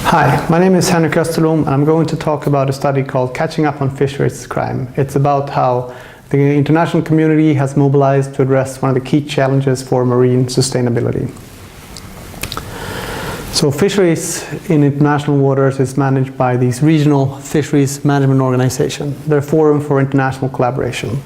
Hi, my name is Henrik Österlom and I'm going to talk about a study called Catching Up on Fisheries Crime. It's about how the international community has mobilized to address one of the key challenges for marine sustainability. So fisheries in international waters is managed by these regional fisheries management organizations. They're a forum for international collaboration.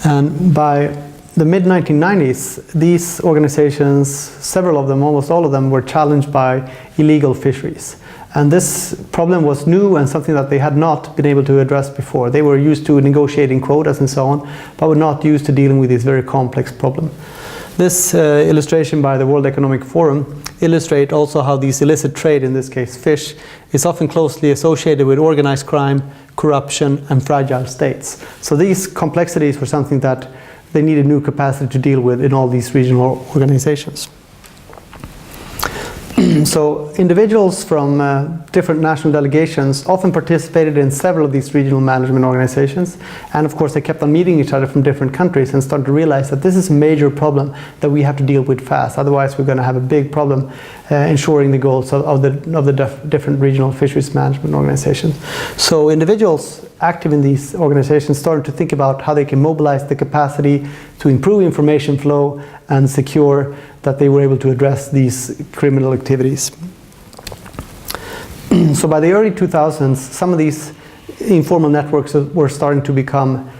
And by the mid-1990s, these organizations, several of them, almost all of them, were challenged by illegal fisheries. And this problem was new and something that they had not been able to address before. They were used to negotiating quotas and so on, but were not used to dealing with this very complex problem. This illustration by the World Economic Forum illustrates also how these illicit trade, in this case fish, is often closely associated with organized crime, corruption, and fragile states. So these complexities were something that they needed new capacity to deal with in all these regional organizations. So individuals from different national delegations often participated in several of these regional management organizations, and of course they kept on meeting each other from different countries and started to realize that this is a major problem that we have to deal with fast. Otherwise we're going to have a big problem ensuring the goals of the different regional fisheries management organizations. So individuals active in these organizations started to think about how they can mobilize the capacity to improve information flow and secure that they were able to address these criminal activities. So by the early 2000s, some of these informal networks were starting to become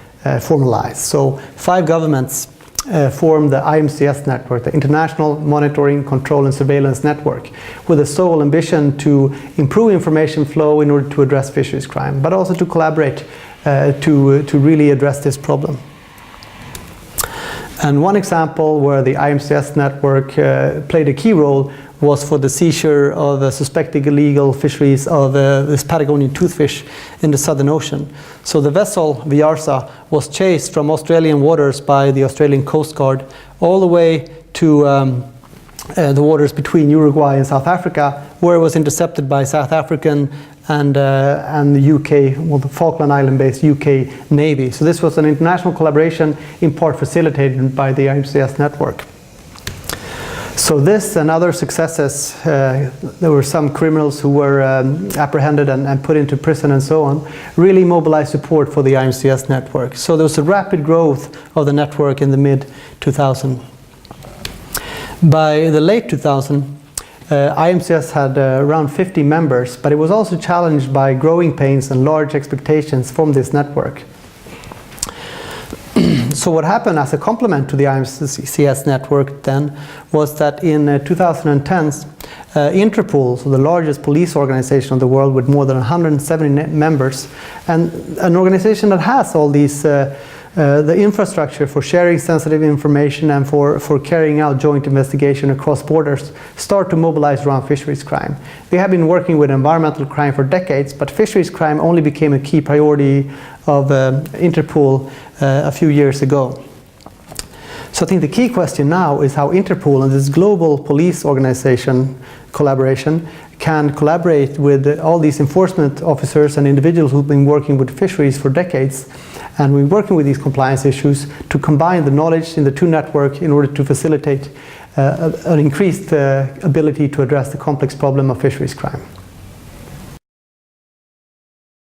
formalized. So 5 governments formed the IMCS network, the International Monitoring, Control and Surveillance Network, with the sole ambition to improve information flow in order to address fisheries crime, but also to collaborate to really address this problem. And one example where the IMCS network played a key role was for the seizure of suspected illegal fisheries of this Patagonian toothfish in the Southern Ocean. So the vessel Viarsa was chased from Australian waters by the Australian Coast Guard all the way to the waters between Uruguay and South Africa, where it was intercepted by South African and the UK, well, the Falkland Island-based UK Navy. So this was an international collaboration, in part facilitated by the IMCS network. So this and other successes, there were some criminals who were apprehended and put into prison and so on, really mobilized support for the IMCS network. So there was a rapid growth of the network in the mid-2000s. By the late 2000s, IMCS had around 50 members, but it was also challenged by growing pains and large expectations from this network. So what happened as a complement to the IMCS network then was that in 2010, Interpol, so the largest police organization of the world with more than 170 members, and an organization that has all these the infrastructure for sharing sensitive information and for carrying out joint investigation across borders, start to mobilize around fisheries crime. They have been working with environmental crime for decades, but fisheries crime only became a key priority of Interpol a few years ago. So I think the key question now is how Interpol and this global police organization collaboration can collaborate with all these enforcement officers and individuals who've been working with fisheries for decades, and we're working with these compliance issues to combine the knowledge in the two networks in order to facilitate an increased ability to address the complex problem of fisheries crime.